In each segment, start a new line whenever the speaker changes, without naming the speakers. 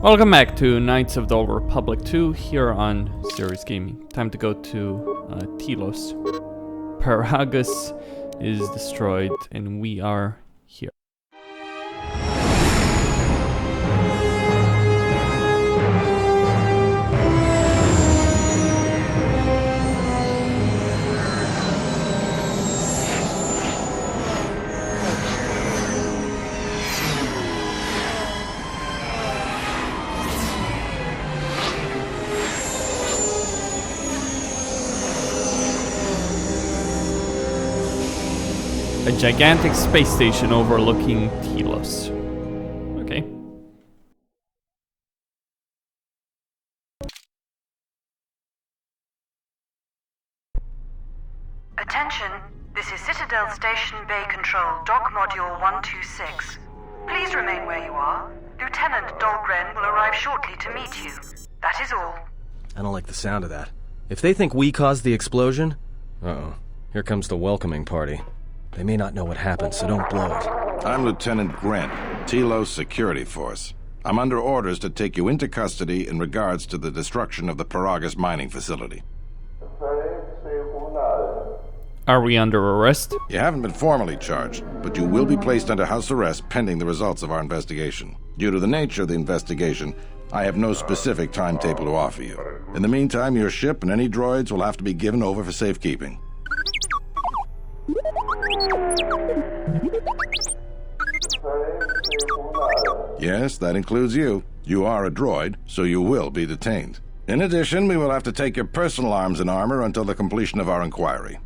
Welcome back to Knights of the Old Republic 2 here on Series Gaming. Time to go to Telos. Peragus is destroyed and we are here. A gigantic space station overlooking Telos. Okay.
Attention, this is Citadel Station Bay Control, Dock Module 126. Please remain where you are. Lieutenant Dahlgren will arrive shortly to meet you. That is all.
I don't like the sound of that. If they think we caused the explosion... Uh-oh. Here comes the welcoming party. They may not know what happened, so don't blow it.
I'm Lieutenant Grant, Telos Security Force. I'm under orders to take you into custody in regards to the destruction of the Peragus mining facility.
Are we under arrest?
You haven't been formally charged, but you will be placed under house arrest pending the results of our investigation. Due to the nature of the investigation, I have no specific timetable to offer you. In the meantime, your ship and any droids will have to be given over for safekeeping. Yes, that includes you. You are a droid, so you will be detained. In addition, we will have to take your personal arms and armor until the completion of our inquiry.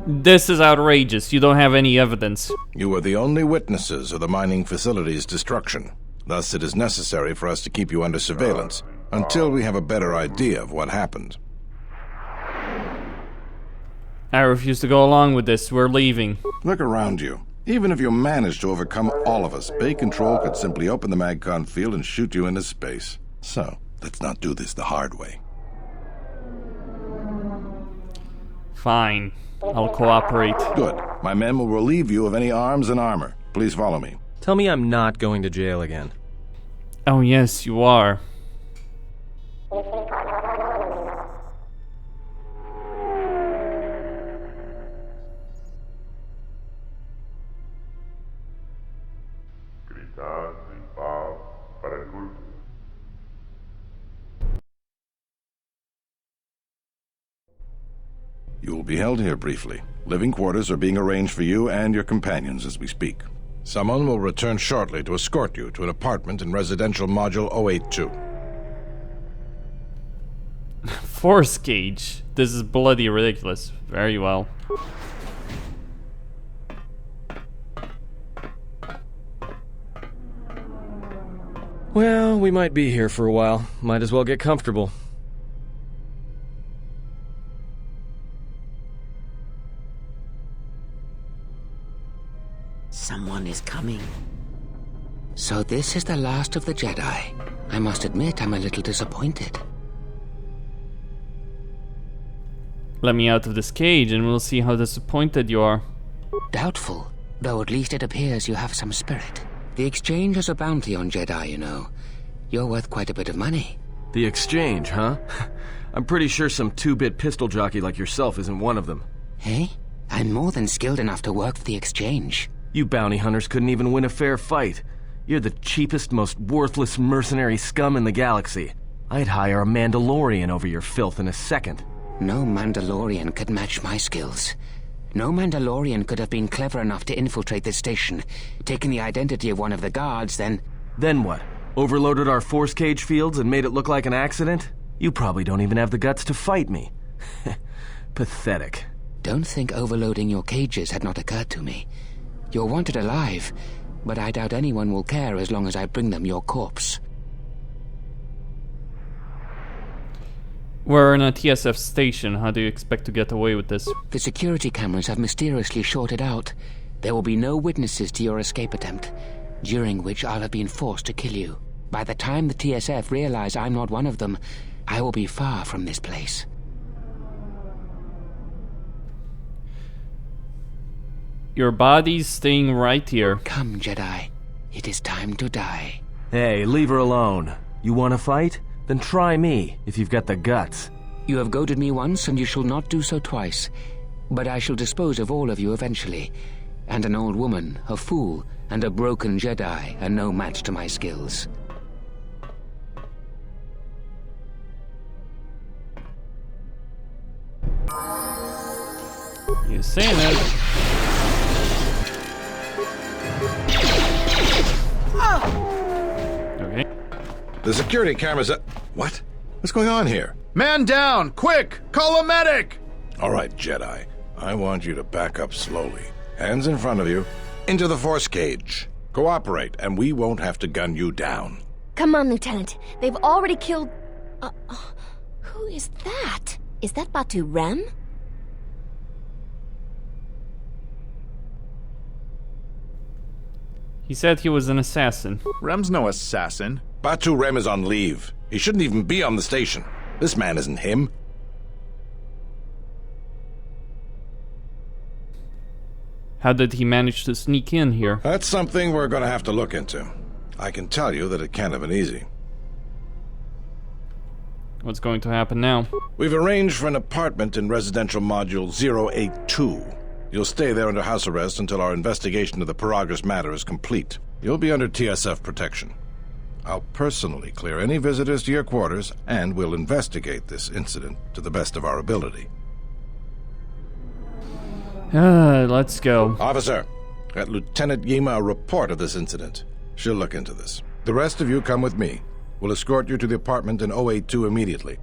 This is outrageous. You don't have any evidence.
You are the only witnesses of the mining facility's destruction. Thus, it is necessary for us to keep you under surveillance until we have a better idea of what happened.
I refuse to go along with this. We're leaving.
Look around you. Even if you managed to overcome all of us, Bay Control could simply open the MagCon field and shoot you into space. So, let's not do this the hard way.
Fine. I'll cooperate.
Good. My men will relieve you of any arms and armor. Please follow me.
Tell me I'm not going to jail again.
Oh yes, you are.
You will be held here briefly. Living quarters are being arranged for you and your companions as we speak. Someone will return shortly to escort you to an apartment in Residential Module 082.
Force gauge. This is bloody ridiculous. Very well.
Well, we might be here for a while. Might as well get comfortable.
Someone is coming. So this is the last of the Jedi. I must admit, I'm a little disappointed.
Let me out of this cage and we'll see how disappointed you are.
Doubtful, though at least it appears you have some spirit. The Exchange has a bounty on Jedi, you know. You're worth quite a bit of money.
The Exchange, huh? I'm pretty sure some two-bit pistol jockey like yourself isn't one of them.
Hey? I'm more than skilled enough to work for the Exchange.
You bounty hunters couldn't even win a fair fight. You're the cheapest, most worthless mercenary scum in the galaxy. I'd hire a Mandalorian over your filth in a second.
No Mandalorian could match my skills. No Mandalorian could have been clever enough to infiltrate this station, taken the identity of one of the guards, then...
Then what? Overloaded our force cage fields and made it look like an accident? You probably don't even have the guts to fight me. Pathetic.
Don't think overloading your cages had not occurred to me. You're wanted alive, but I doubt anyone will care as long as I bring them your corpse.
We're in a TSF station. How do you expect to get away with this?
The security cameras have mysteriously shorted out. There will be no witnesses to your escape attempt, during which I'll have been forced to kill you. By the time the TSF realize I'm not one of them, I will be far from this place.
Your body's staying right here.
Come, Jedi. It is time to die.
Hey, leave her alone. You want to fight? Then try me, if you've got the guts.
You have goaded me once, and you shall not do so twice. But I shall dispose of all of you eventually. And an old woman, a fool, and a broken Jedi are no match to my skills.
You're saying it. Okay.
The security cameras are... What? What's going on here?
Man down! Quick! Call a medic!
All right, Jedi. I want you to back up slowly. Hands in front of you. Into the force cage. Cooperate, and we won't have to gun you down.
Come on, Lieutenant. They've already killed... who is that? Is that Batu Rem?
He said he was an assassin.
Rem's no assassin.
Batu Rem is on leave. He shouldn't even be on the station. This man isn't him.
How did he manage to sneak in here?
That's something we're going to have to look into. I can tell you that it can't have been easy.
What's going to happen now?
We've arranged for an apartment in residential module 082. You'll stay there under house arrest until our investigation of the Peragus matter is complete. You'll be under TSF protection. I'll personally clear any visitors to your quarters, and we'll investigate this incident to the best of our ability.
Let's go.
Officer, get Lieutenant Yima a report of this incident. She'll look into this. The rest of you come with me. We'll escort you to the apartment in 082 immediately.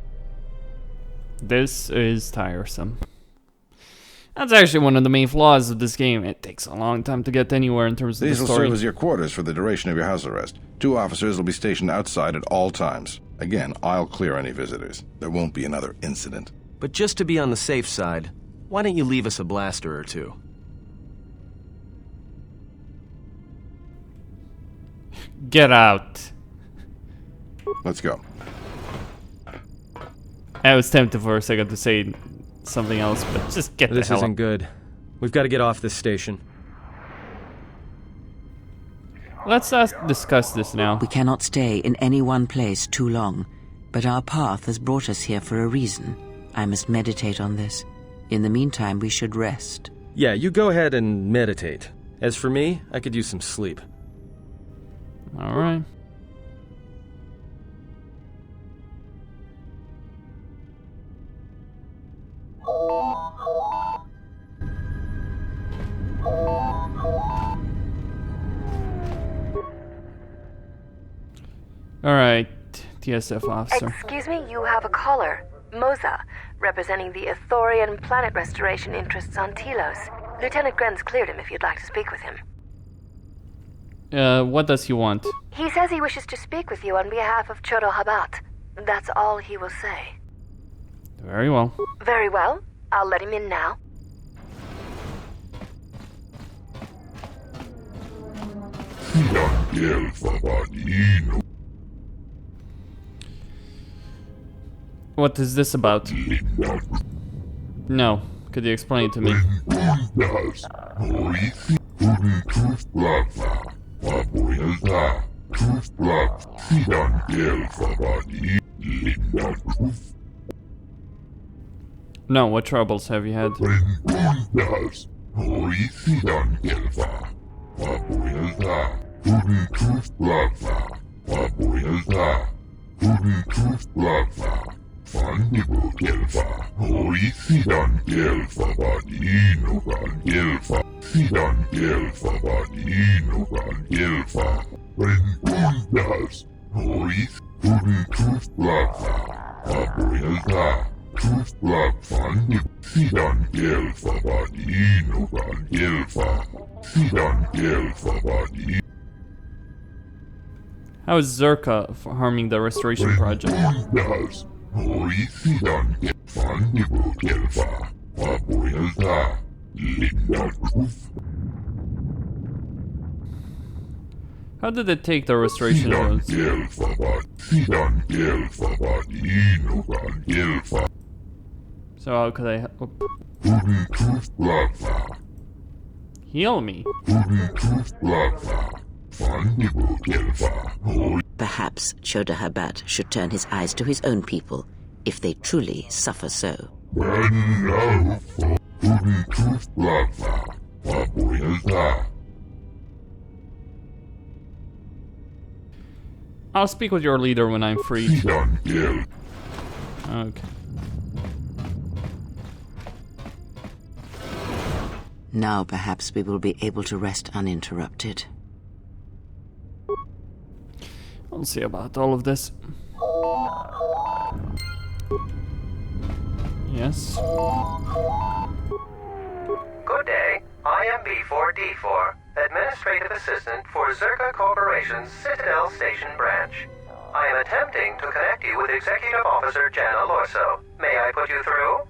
This is tiresome. That's actually one of the main flaws of this game. It takes a long time to get anywhere in terms of
These
the
will
story.
serve as your quarters for the duration of your house arrest. 2 officers will be stationed outside at all times. Again, I'll clear any visitors. There won't be another incident.
But just to be on the safe side, why don't you leave us a blaster or two?
Get out.
Let's go.
I was tempted for a second to say something else, but just get the
This
hell
isn't
out.
good. We've got to get off this station.
Let's discuss this now.
We cannot stay in any one place too long, but our path has brought us here for a reason. I must meditate on this. In the meantime, we should rest.
Yeah, you go ahead and meditate. As for me, I could use some sleep.
Alright. Alright, TSF officer.
Excuse me, you have a caller. Moza, representing the Ithorian planet restoration interests on Telos. Lieutenant Grenz cleared him if you'd like to speak with him.
What does he want?
He says he wishes to speak with you on behalf of Chodo Habat. That's all he will say.
Very well.
Very well. I'll let him in now.
What is this about? No. Could you explain it to me? No, what troubles have you had? How is Zerka harming the restoration project? How did it take the restoration notes? So how could I help? Heal me.
Perhaps Chodahabat should turn his eyes to his own people, if they truly suffer so.
I'll speak with your leader when I'm free. Okay.
Now perhaps we will be able to rest uninterrupted.
We'll see about all of this. Yes.
Good day. I am B4D4, Administrative Assistant for Zerka Corporation's Citadel Station branch. I am attempting to connect you with Executive Officer Jana Lorso. May I put you through?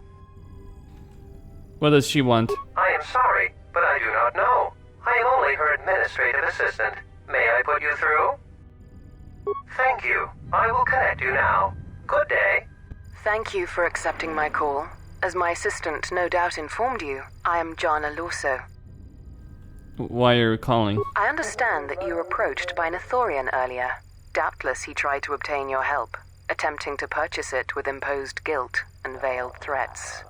What does she want?
I am sorry, but I do not know. I am only her administrative assistant. May I put you through? Thank you. I will connect you now. Good day.
Thank you for accepting my call. As my assistant no doubt informed you, I am Jana Lorso.
Why are you calling?
I understand that you were approached by an Ithorian earlier. Doubtless he tried to obtain your help, attempting to purchase it with imposed guilt and veiled threats.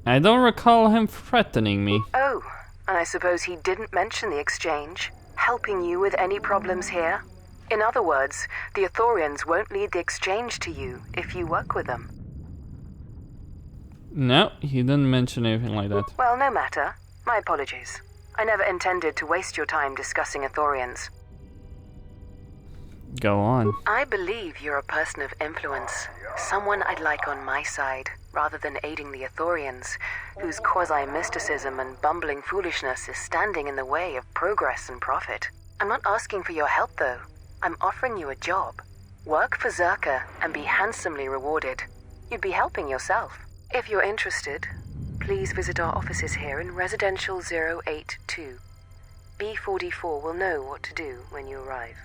I don't recall him threatening me.
Oh, and I suppose he didn't mention the exchange, helping you with any problems here? In other words, the Ithorians won't lead the exchange to you if you work with them.
No, he didn't mention anything like that.
Well, no matter. My apologies. I never intended to waste your time discussing Ithorians.
Go on.
I believe you're a person of influence, someone I'd like on my side, rather than aiding the Ithorians, whose quasi-mysticism and bumbling foolishness is standing in the way of progress and profit. I'm not asking for your help, though. I'm offering you a job. Work for Zerka and be handsomely rewarded. You'd be helping yourself. If you're interested, please visit our offices here in Residential 082. B44 will know what to do when you arrive.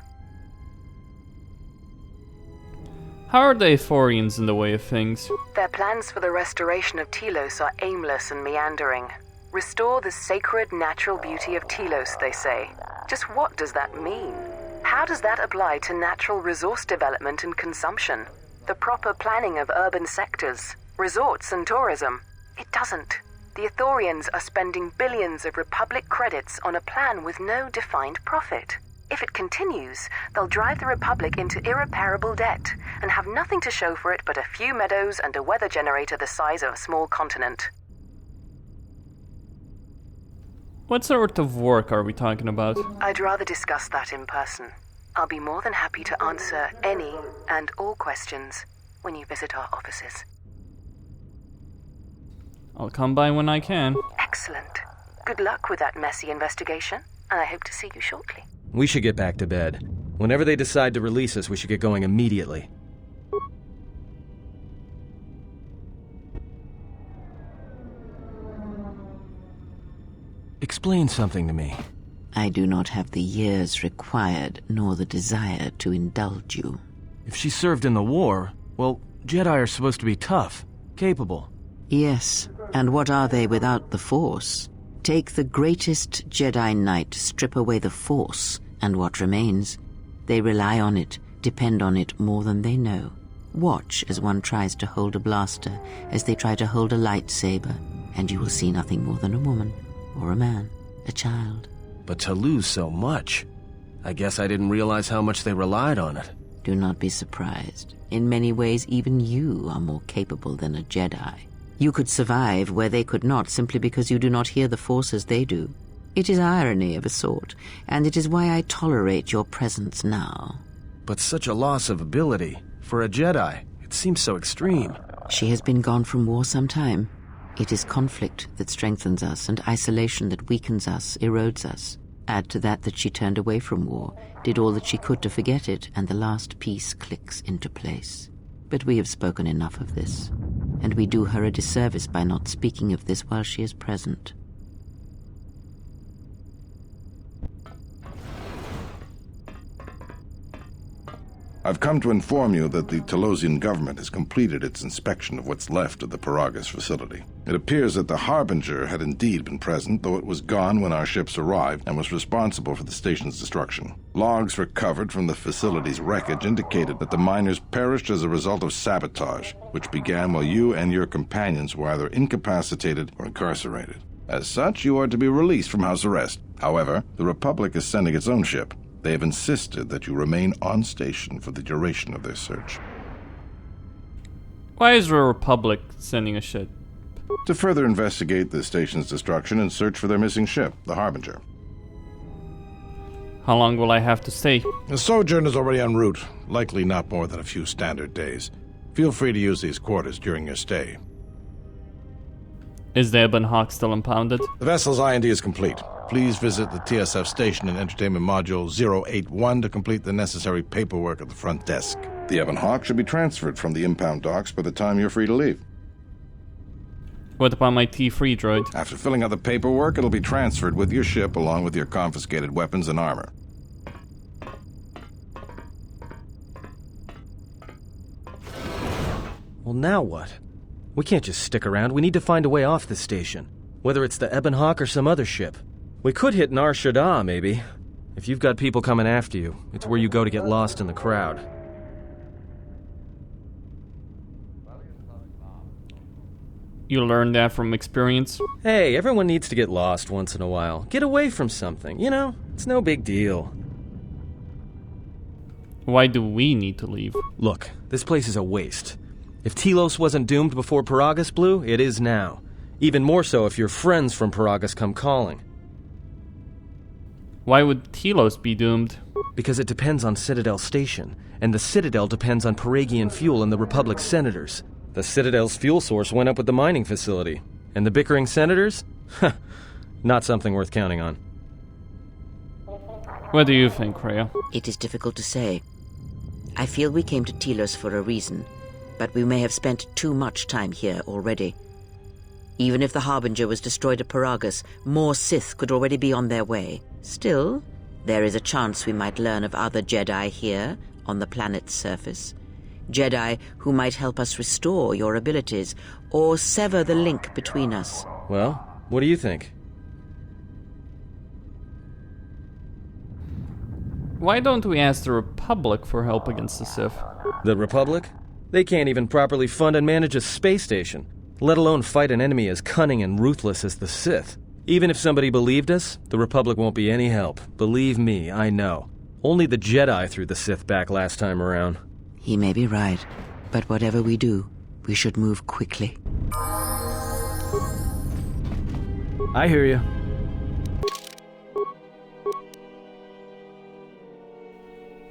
How are the Ithorians in the way of things?
Their plans for the restoration of Telos are aimless and meandering. Restore the sacred natural beauty of Telos, they say. Just what does that mean? How does that apply to natural resource development and consumption? The proper planning of urban sectors, resorts and tourism? It doesn't. The Ithorians are spending billions of Republic credits on a plan with no defined profit. If it continues, they'll drive the Republic into irreparable debt and have nothing to show for it but a few meadows and a weather generator the size of a small continent.
What sort of work are we talking about?
I'd rather discuss that in person. I'll be more than happy to answer any and all questions when you visit our offices.
I'll come by when I can.
Excellent. Good luck with that messy investigation, and I hope to see you shortly.
We should get back to bed. Whenever they decide to release us, we should get going immediately.
Explain something to me.
I do not have the years required, nor the desire to indulge you.
If she served in the war, well, Jedi are supposed to be tough, capable.
Yes, and what are they without the Force? Take the greatest Jedi Knight, strip away the Force, and what remains? They rely on it, depend on it more than they know. Watch as one tries to hold a blaster, as they try to hold a lightsaber, and you will see nothing more than a woman, or a man, a child.
But to lose so much, I guess I didn't realize how much they relied on it.
Do not be surprised. In many ways, even you are more capable than a Jedi. You could survive where they could not simply because you do not hear the Force as they do. It is irony of a sort, and it is why I tolerate your presence now.
But such a loss of ability, for a Jedi, it seems so extreme.
She has been gone from war some time. It is conflict that strengthens us, and isolation that weakens us, erodes us. Add to that she turned away from war, did all that she could to forget it, and the last piece clicks into place. But we have spoken enough of this, and we do her a disservice by not speaking of this while she is present.
I've come to inform you that the Telosian government has completed its inspection of what's left of the Peragus facility. It appears that the Harbinger had indeed been present, though it was gone when our ships arrived and was responsible for the station's destruction. Logs recovered from the facility's wreckage indicated that the miners perished as a result of sabotage, which began while you and your companions were either incapacitated or incarcerated. As such, you are to be released from house arrest. However, the Republic is sending its own ship. They have insisted that you remain on station for the duration of their search.
Why is the Republic sending a ship?
To further investigate the station's destruction and search for their missing ship, the Harbinger.
How long will I have to stay?
The sojourn is already en route, likely not more than a few standard days. Feel free to use these quarters during your stay.
Is the Ebon Hawk still impounded?
The vessel's IND is complete. Please visit the TSF station and entertainment module 081 to complete the necessary paperwork at the front desk. The Ebon Hawk should be transferred from the impound docks by the time you're free to leave.
What about my T3 droid?
After filling out the paperwork, it'll be transferred with your ship along with your confiscated weapons and armor.
Well, now what? We can't just stick around. We need to find a way off this station. Whether it's the Ebon Hawk or some other ship. We could hit Nar Shaddaa, maybe. If you've got people coming after you, it's where you go to get lost in the crowd.
You learned that from experience?
Hey, everyone needs to get lost once in a while. Get away from something, you know? It's no big deal.
Why do we need to leave?
Look, this place is a waste. If Telos wasn't doomed before Peragus blew, it is now. Even more so if your friends from Peragus come calling.
Why would Telos be doomed?
Because it depends on Citadel Station, and the Citadel depends on Peragian fuel and the Republic's senators. The Citadel's fuel source went up with the mining facility. And the bickering senators? Not something worth counting on.
What do you think, Rhea?
It is difficult to say. I feel we came to Telos for a reason, but we may have spent too much time here already. Even if the Harbinger was destroyed at Peragus, more Sith could already be on their way. Still, there is a chance we might learn of other Jedi here on the planet's surface. Jedi who might help us restore your abilities or sever the link between us.
Well, what do you think?
Why don't we ask the Republic for help against the Sith?
The Republic? They can't even properly fund and manage a space station, let alone fight an enemy as cunning and ruthless as the Sith. Even if somebody believed us, the Republic won't be any help. Believe me, I know. Only the Jedi threw the Sith back last time around.
He may be right, but whatever we do, we should move quickly.
I hear you.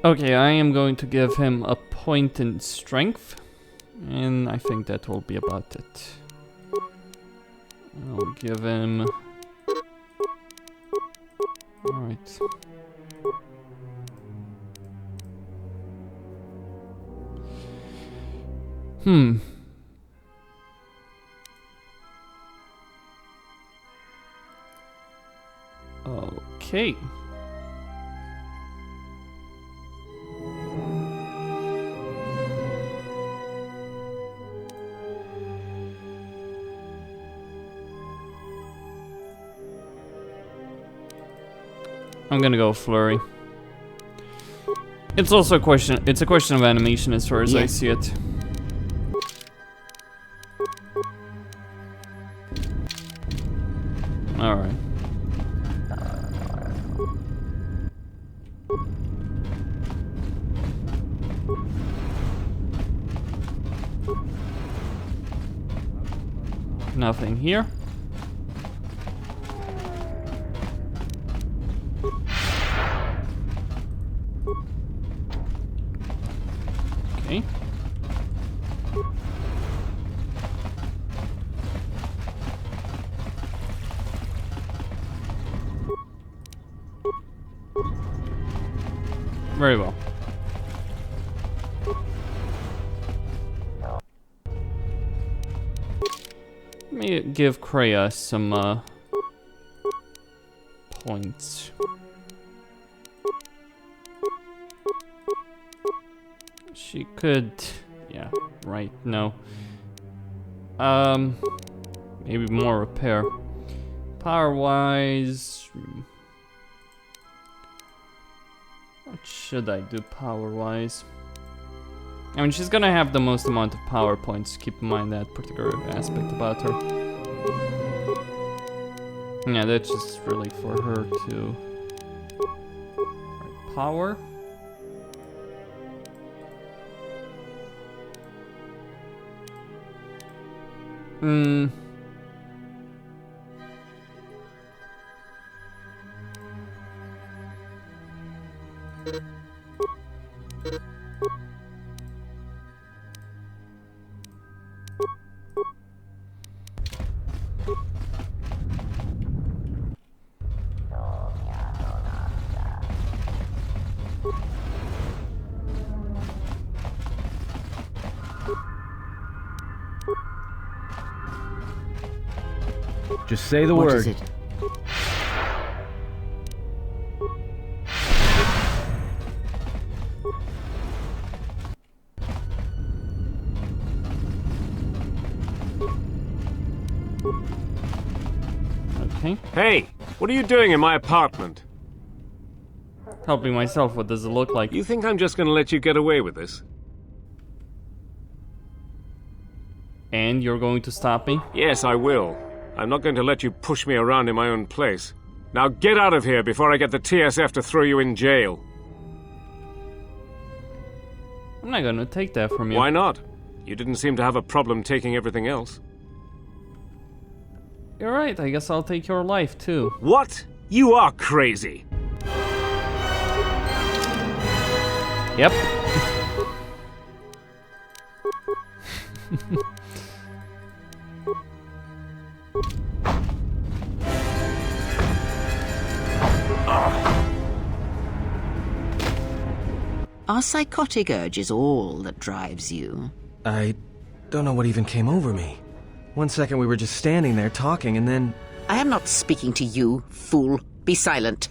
Okay, I am going to give him a point in strength, and I think that will be about it. I'll give him... Alright. Okay. I'm gonna go flurry. It's also a question. It's a question of animation as far as I see it. All right. Nothing here. Okay. Very well. Let me give Kreia some points. She could... Yeah, right, no. Maybe more repair. Power-wise... What should I do power-wise? I mean, she's gonna have the most amount of power points. Keep in mind that particular aspect about her. Yeah, that's just really for her to... Right, power.
Just say the
What
word.
is it?
Okay.
Hey, what are you doing in my apartment?
Helping myself, what does it look like?
You think I'm just gonna let you get away with this?
And you're going to stop me?
Yes, I will. I'm not going to let you push me around in my own place. Now get out of here before I get the TSF to throw you in jail.
I'm not gonna take that from you.
Why not? You didn't seem to have a problem taking everything else.
You're right, I guess I'll take your life too.
What? You are crazy.
Yep.
Are psychotic urges all that drives you?
I don't know what even came over me. 1 second we were just standing there talking, and then...
I am not speaking to you, fool. Be silent.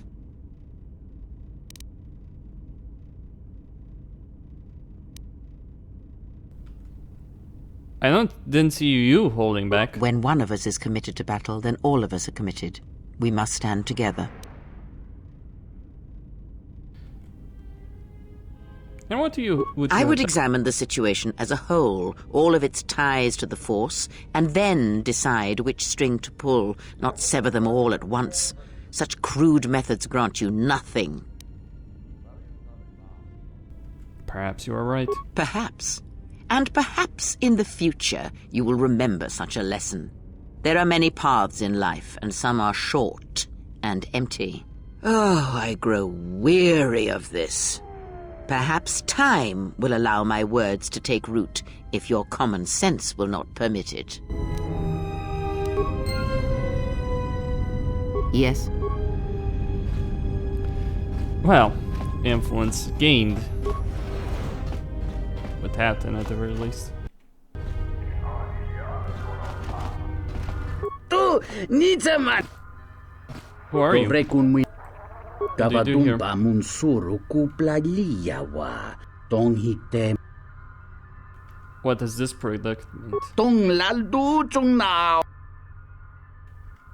Didn't see you holding back.
When one of us is committed to battle, then all of us are committed. We must stand together.
And what do you...
I would examine the situation as a whole, all of its ties to the Force, and then decide which string to pull, not sever them all at once. Such crude methods grant you nothing.
Perhaps you are right.
Perhaps. And perhaps in the future you will remember such a lesson. There are many paths in life, and some are short and empty. Oh, I grow weary of this. Perhaps time will allow my words to take root if your common sense will not permit it. Yes?
Well, influence gained. With that, and at the very least.
Who
are you? What do you do here? What does this predicament?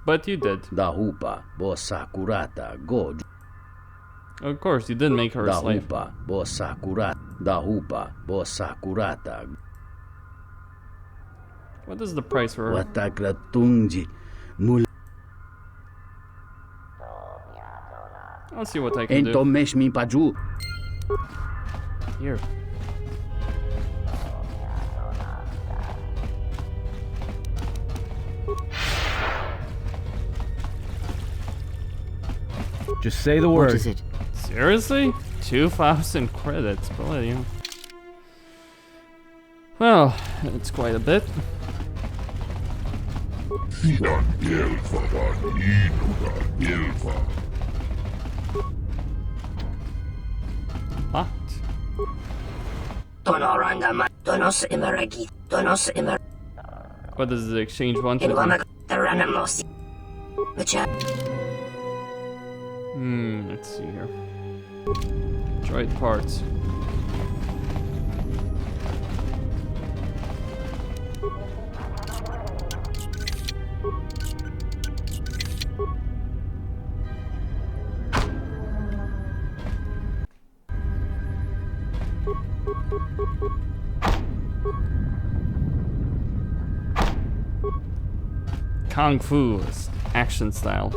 But you did. Of course, you didn't make her a slave. What is the price for her? I'll see what I can do. Here.
Just say the word.
What is it?
Seriously? 2,000 credits, bloody hell. Well, that's quite a bit. What? What does the exchange want to do? Let's see here. Droid parts. Kung Fu is action style.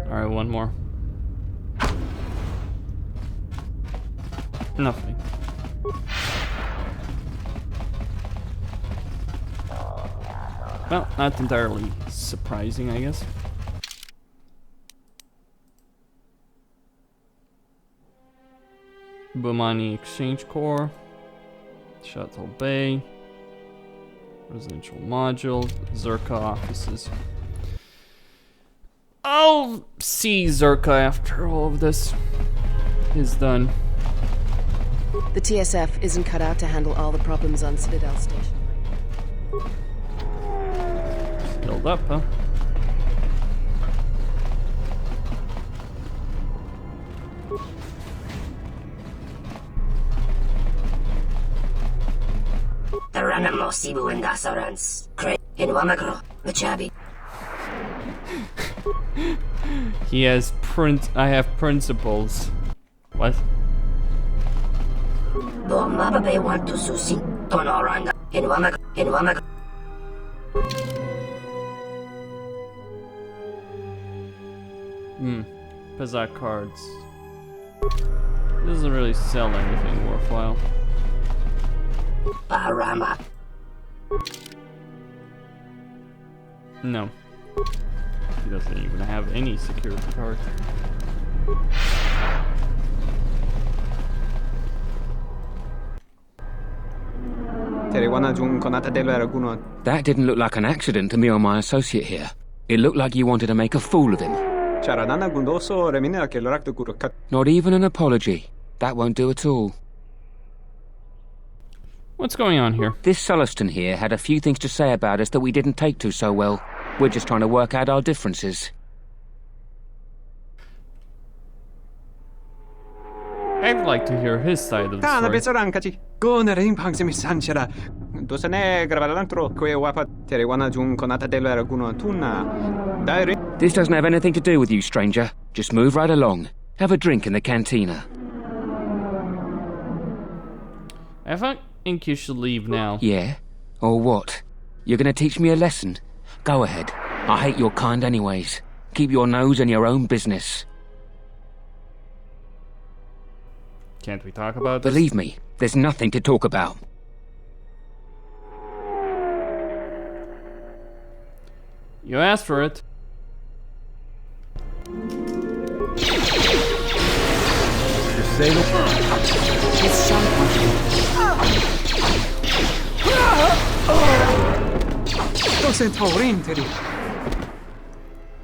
Alright, one more. Nothing. Well, not entirely surprising, I guess. Bumani Exchange Core, Shuttle Bay, Residential Module, Zerka offices. I'll see Zerka after all of this is done.
The TSF isn't cut out to handle all the problems on Citadel Station.
Build up, huh? He has I have principles. What? Pezak cards. Doesn't really sell anything worthwhile. No. He doesn't even have any security cards.
That didn't look like an accident to me or my associate here. It looked like you wanted to make a fool of him. Not even an apology. That won't do at all.
What's going on here?
This Sulluston here had a few things to say about us that we didn't take to so well. We're just trying to work out our differences.
I'd like to hear his side of the story.
This doesn't have anything to do with you, stranger. Just move right along. Have a drink in the cantina.
I think you should leave now.
Yeah? Or what? You're gonna teach me a lesson? Go ahead. I hate your kind anyways. Keep your nose in your own business.
Can't we talk about this?
Believe me, there's nothing to talk about.
You asked for it.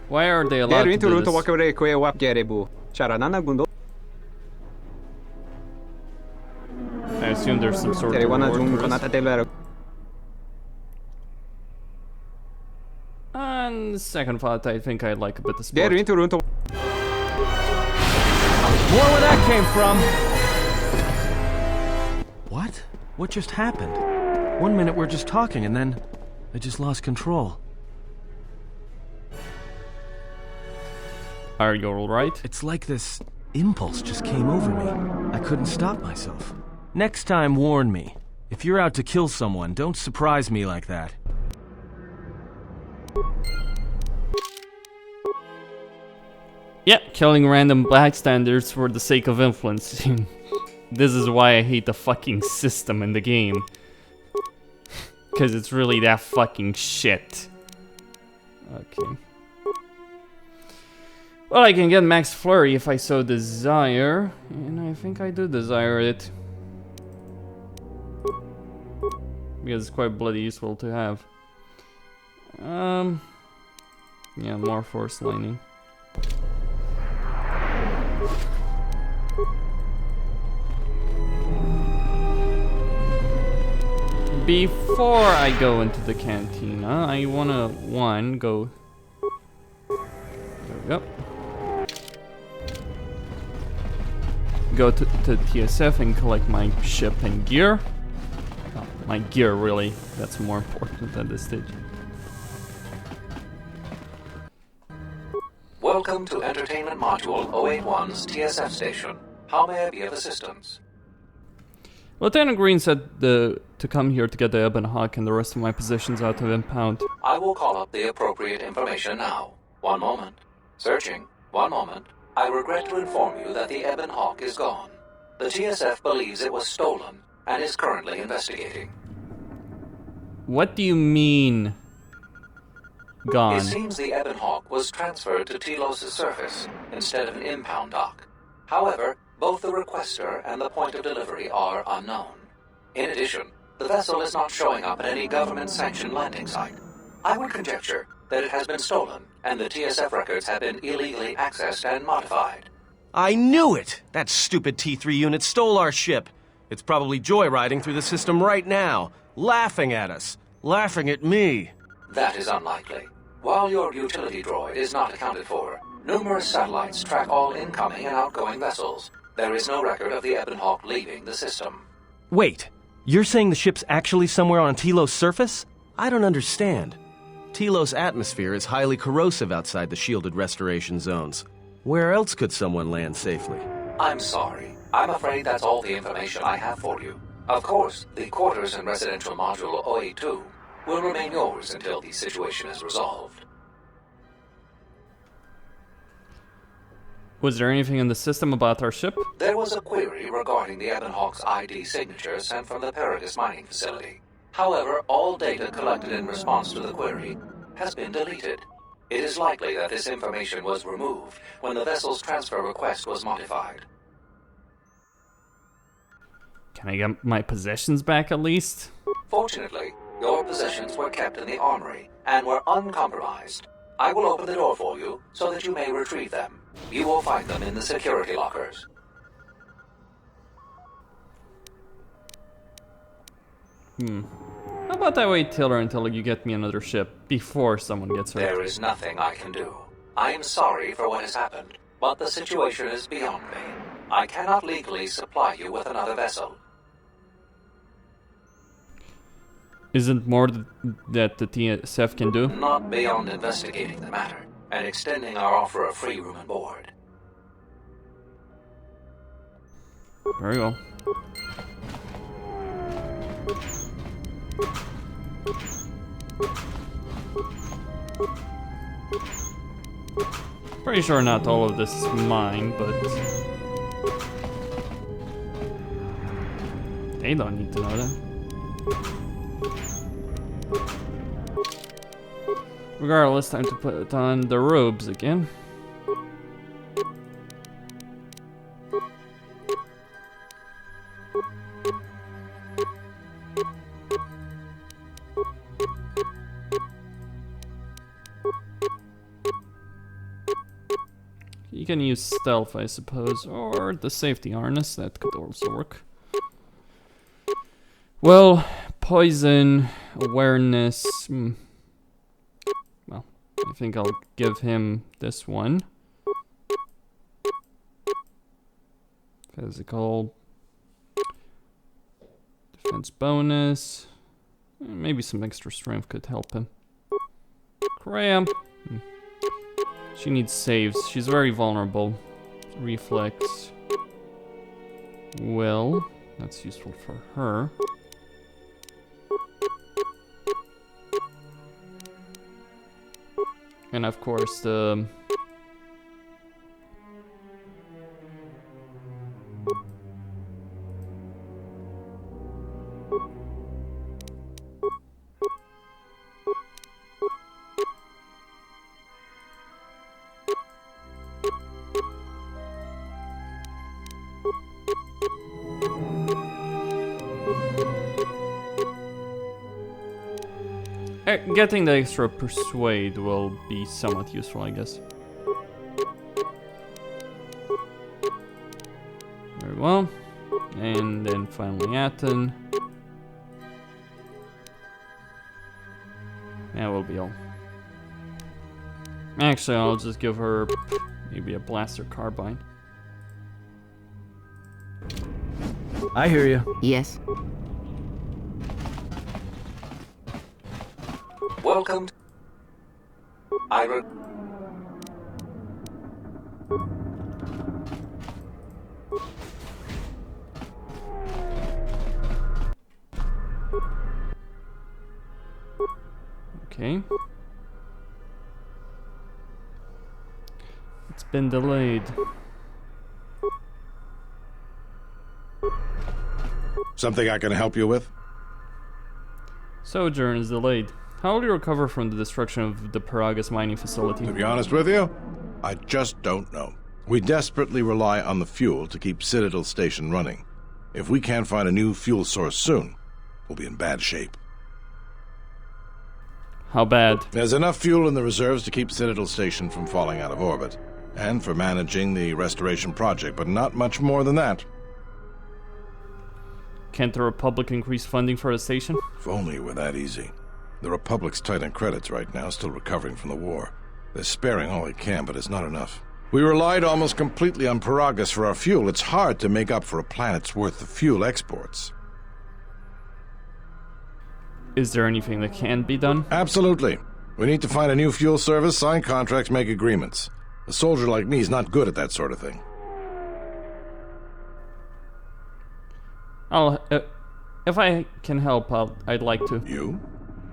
Why are they allowed to do this? I assume there's some sort of reward for this. On second thought, I think I'd like a bit of sport.
More where that came from! What? What just happened? 1 minute we're just talking and then I just lost control.
Are you alright?
It's like this impulse just came over me. I couldn't stop myself. Next time, warn me. If you're out to kill someone, don't surprise me like that.
Yeah, killing random bystanders for the sake of influence. This is why I hate the fucking system in the game. Because it's really that fucking shit. Okay. Well, I can get Max Flurry if I so desire. And I think I do desire it. Because it's quite bloody useful to have. Yeah, more force lining. Before I go into the cantina, I wanna go. There we go. Go to TSF and collect my ship and gear. Oh, my gear, really. That's more important at this stage.
Welcome to Entertainment Module 081's TSF Station. How may I be of assistance?
Lieutenant Green said to come here to get the Ebon Hawk and the rest of my possessions out of impound.
I will call up the appropriate information now. One moment. Searching. One moment. I regret to inform you that the Ebon Hawk is gone. The TSF believes it was stolen and is currently investigating.
What do you mean, gone?
It seems the Ebon Hawk was transferred to Telos' surface instead of an impound dock. However, both the requester and the point of delivery are unknown. In addition, the vessel is not showing up at any government-sanctioned landing site. I would conjecture that it has been stolen, and the TSF records have been illegally accessed and modified.
I knew it! That stupid T3 unit stole our ship. It's probably joyriding through the system right now, laughing at us, laughing at me.
That is unlikely. While your utility droid is not accounted for, numerous satellites track all incoming and outgoing vessels. There is no record of the Ebon Hawk leaving the system.
Wait, you're saying the ship's actually somewhere on Telos' surface? I don't understand. Telos' atmosphere is highly corrosive outside the shielded restoration zones. Where else could someone land safely?
I'm sorry. I'm afraid that's all the information I have for you. Of course, the quarters in Residential Module 082 will remain yours until the situation is resolved.
Was there anything in the system about our ship?
There was a query regarding the Ebon Hawk's ID signature sent from the Peragus mining facility. However, all data collected in response to the query has been deleted. It is likely that this information was removed when the vessel's transfer request was modified.
Can I get my possessions back at least?
Fortunately, your possessions were kept in the armory and were uncompromised. I will open the door for you so that you may retrieve them. You will find them in the security lockers.
How about I wait until you get me another ship before someone gets hurt?
There is nothing I can do. I am sorry for what has happened, but the situation is beyond me. I cannot legally supply you with another vessel.
Isn't more that the TSF can do?
Not beyond investigating the matter and extending our offer of free room and board.
Very well. Pretty sure not all of this is mine, but they don't need to know that. Regardless, time to put on the robes again. You can use stealth, I suppose, or the safety harness, that could also work. Well, poison, awareness. Well, I think I'll give him this one. Physical. Defense bonus. Maybe some extra strength could help him. Cramp. She needs saves. She's very vulnerable. Reflex. Will. That's useful for her. And of course the... Getting the extra persuade will be somewhat useful, I guess. Very well. And then finally Aten. That will be all. Actually, I'll just give her maybe a blaster carbine.
I hear you.
Yes.
Welcome.
Okay. It's been delayed.
Something I can help you with?
Sojourn is delayed. How will you recover from the destruction of the Peragus mining facility?
To be honest with you, I just don't know. We desperately rely on the fuel to keep Citadel Station running. If we can't find a new fuel source soon, we'll be in bad shape.
How bad?
There's enough fuel in the reserves to keep Citadel Station from falling out of orbit, and for managing the restoration project, but not much more than that.
Can't the Republic increase funding for the station?
If only it were that easy. The Republic's tight on credits right now, still recovering from the war. They're sparing all they can, but it's not enough. We relied almost completely on Peragus for our fuel. It's hard to make up for a planet's worth of fuel exports.
Is there anything that can be done?
Absolutely. We need to find a new fuel service, sign contracts, make agreements. A soldier like me is not good at that sort of thing.
If I can help out, I'd like to.
You?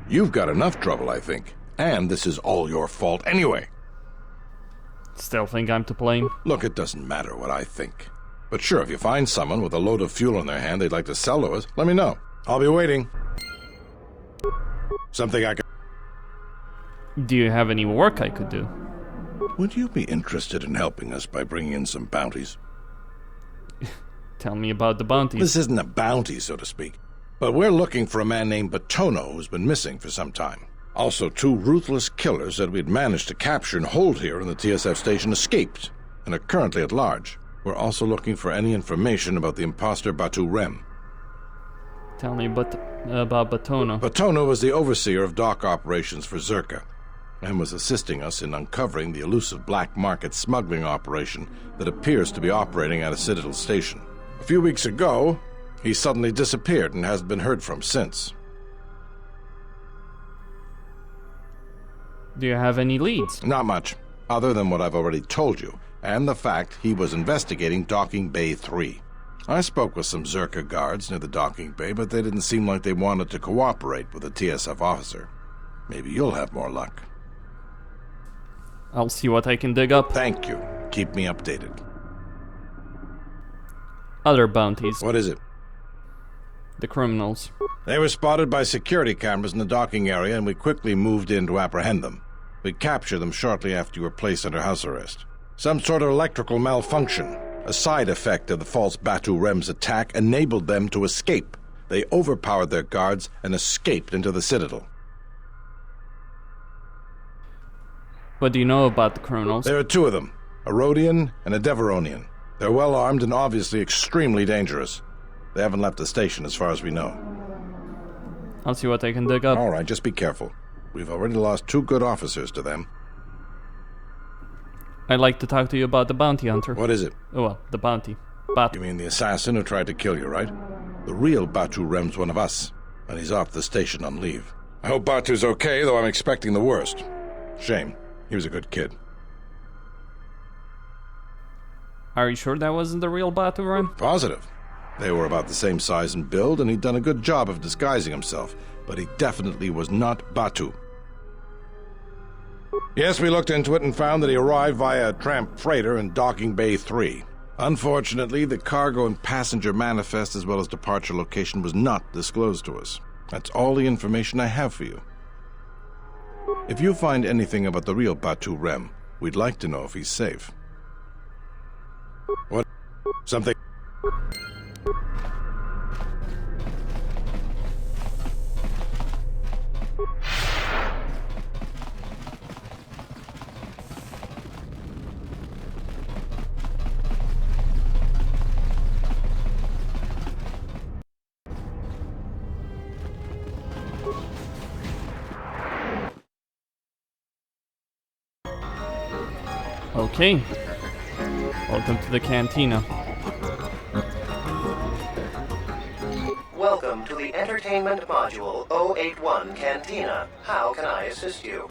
You've got enough trouble, I think. And this is all your fault anyway.
Still think I'm to blame?
Look, it doesn't matter what I think. But sure, if you find someone with a load of fuel in their hand they'd like to sell to us, let me know. I'll be waiting. Something I can...
Do you have any work I could do?
Would you be interested in helping us by bringing in some bounties?
Tell me about the bounties.
This isn't a bounty, so to speak. But we're looking for a man named Batono who's been missing for some time. Also, 2 ruthless killers that we'd managed to capture and hold here in the TSF station escaped and are currently at large. We're also looking for any information about the imposter Batu Rem.
Tell me about Batono.
Batono was the overseer of dock operations for Zerka and was assisting us in uncovering the elusive black market smuggling operation that appears to be operating at a Citadel station. A few weeks ago, he suddenly disappeared and hasn't been heard from since.
Do you have any leads?
Not much, other than what I've already told you, and the fact he was investigating Docking Bay 3. I spoke with some Zerka guards near the docking bay, but they didn't seem like they wanted to cooperate with a TSF officer. Maybe you'll have more luck.
I'll see what I can dig up.
Thank you. Keep me updated.
Other bounties.
What is it?
The criminals.
They were spotted by security cameras in the docking area, and we quickly moved in to apprehend them. We captured them shortly after you were placed under house arrest. Some sort of electrical malfunction, a side effect of the false Batu Rem's attack, enabled them to escape. They overpowered their guards and escaped into the Citadel.
What do you know about the criminals?
There are 2 of them, a Rhodian and a Deveronian. They're well armed and obviously extremely dangerous. They haven't left the station as far as we know.
I'll see what I can dig up.
All right, just be careful. We've already lost 2 good officers to them.
I'd like to talk to you about the bounty hunter.
What is it?
Oh, well, the bounty.
You mean the assassin who tried to kill you, right? The real Batu Rem's one of us, and he's off the station on leave. I hope Batu's okay, though I'm expecting the worst. Shame. He was a good kid.
Are you sure that wasn't the real Batu Rem?
Positive. They were about the same size and build, and he'd done a good job of disguising himself, but he definitely was not Batu. Yes, we looked into it and found that he arrived via a tramp freighter in Docking Bay 3. Unfortunately, the cargo and passenger manifest as well as departure location was not disclosed to us. That's all the information I have for you. If you find anything about the real Batu Rem, we'd like to know if he's safe. What? Something...
Okay. Welcome to the Cantina.
Welcome to the Entertainment Module 081 Cantina. How can I assist you?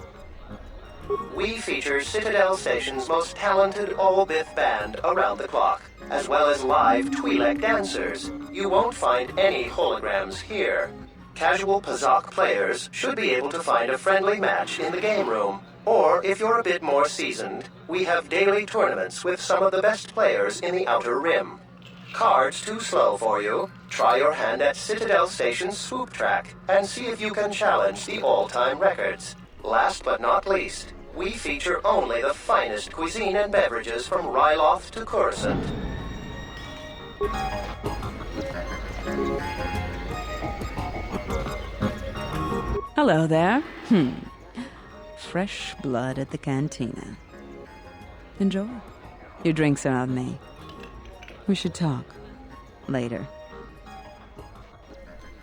We feature Citadel Station's most talented all-Bith band around the clock, as well as live Twi'lek dancers. You won't find any holograms here. Casual Pazak players should be able to find a friendly match in the game room. Or, if you're a bit more seasoned, we have daily tournaments with some of the best players in the Outer Rim. Cards too slow for you? Try your hand at Citadel Station's swoop track and see if you can challenge the all-time records. Last but not least, we feature only the finest cuisine and beverages from Ryloth to Coruscant.
Hello there. Fresh blood at the Cantina. Enjoy. Your drinks are on me. We should talk. Later.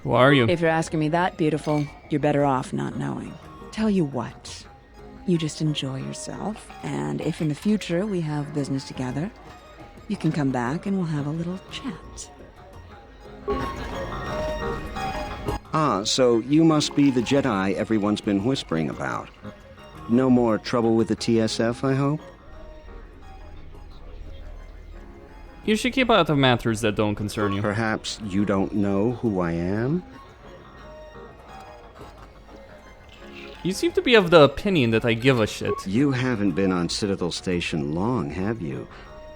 Who are you?
If you're asking me that, beautiful, you're better off not knowing. Tell you what. You just enjoy yourself, and if in the future we have business together, you can come back and we'll have a little chat.
Ah, so you must be the Jedi everyone's been whispering about. No more trouble with the TSF, I hope?
You should keep out of matters that don't concern you.
Perhaps you don't know who I am?
You seem to be of the opinion that I give a shit.
You haven't been on Citadel Station long, have you?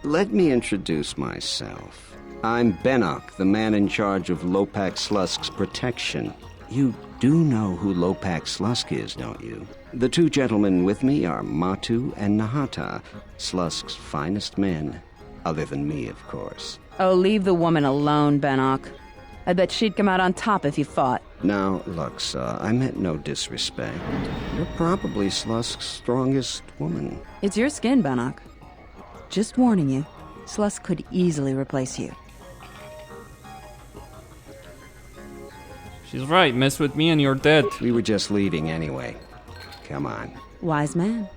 Let me introduce myself. I'm Benok, the man in charge of Lopak Slusk's protection. You do know who Lopak Slusk is, don't you? The two gentlemen with me are Matu and Nahata, Slusk's finest men. Other than me, of course.
Oh, leave the woman alone, Benok. I bet she'd come out on top if you fought.
Now, look, I meant no disrespect. You're probably Slusk's strongest woman.
It's your skin, Benok. Just warning you, Slusk could easily replace you.
She's right, mess with me and you're dead.
We were just leaving anyway. Come on.
Wise man.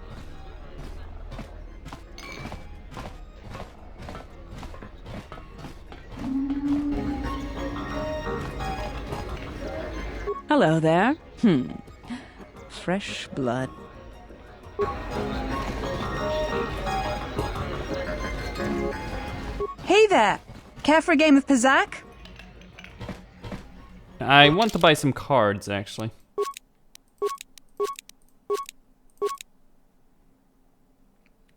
Hello there. Fresh blood.
Hey there! Care for a game of Pazak?
I want to buy some cards, actually.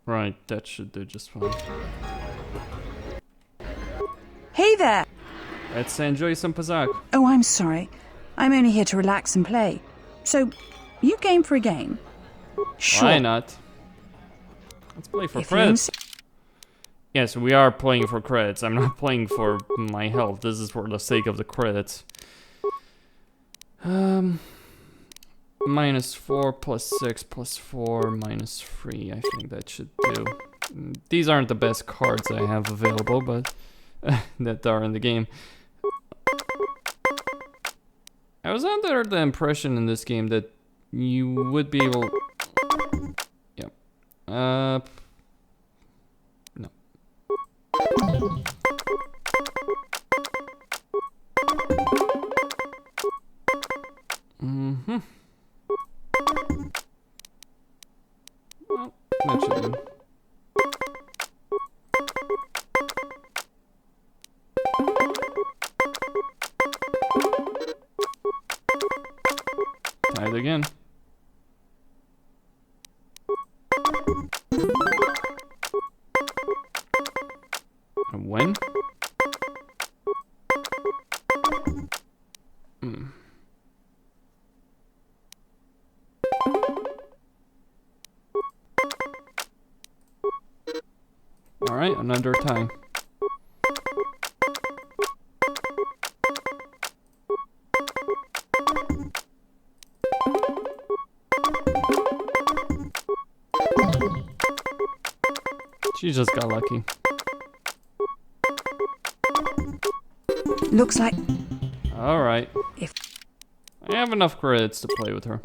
Right, that should do just fine.
Hey there!
Let's enjoy some Pazak.
Oh, I'm sorry. I'm only here to relax and play. So, you game for a game? Sure.
Why not? Let's play for credits. Yes, we are playing for credits. I'm not playing for my health. This is for the sake of the credits. -4 plus 6 plus 4 minus 3. I think that should do. These aren't the best cards I have available, but that are in the game. I was under the impression in this game that you would be able... Yeah. No. Well, that should do. Tied again. And when? Alright, another time. She just got lucky.
Looks like...
Alright. I have enough credits to play with her.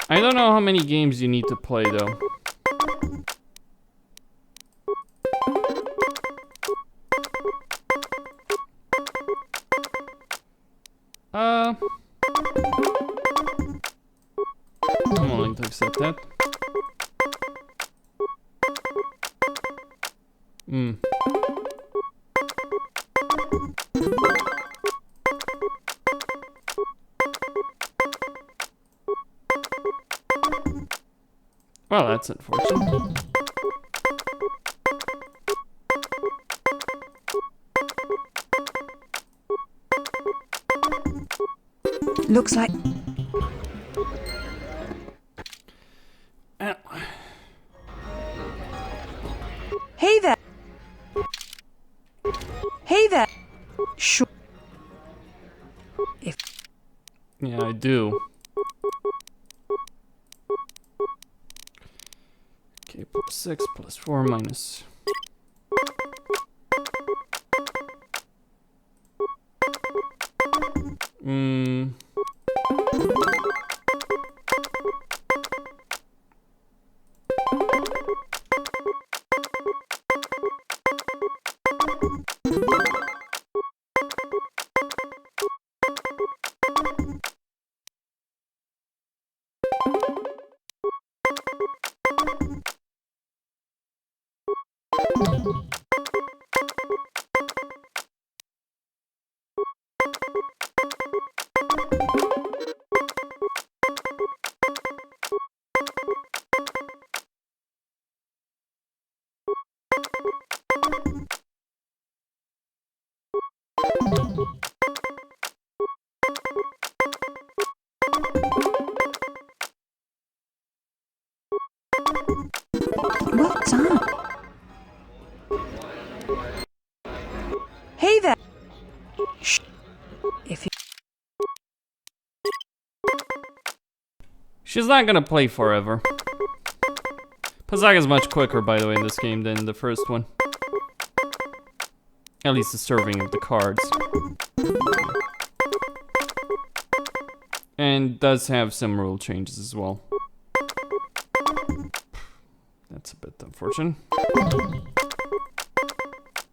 I don't know how many games you need to play though. I'm willing to accept that. Well, that's unfortunate.
Looks like... Hey there! Hey there! Sure. If...
Yeah, I do. Okay, plus 6 plus 4 minus...
What's up? Hey there! Shh. If you...
She's not gonna play forever. Pazaga's much quicker, by the way, in this game than the first one. At least the serving of the cards. And does have some rule changes as well. That's a bit unfortunate.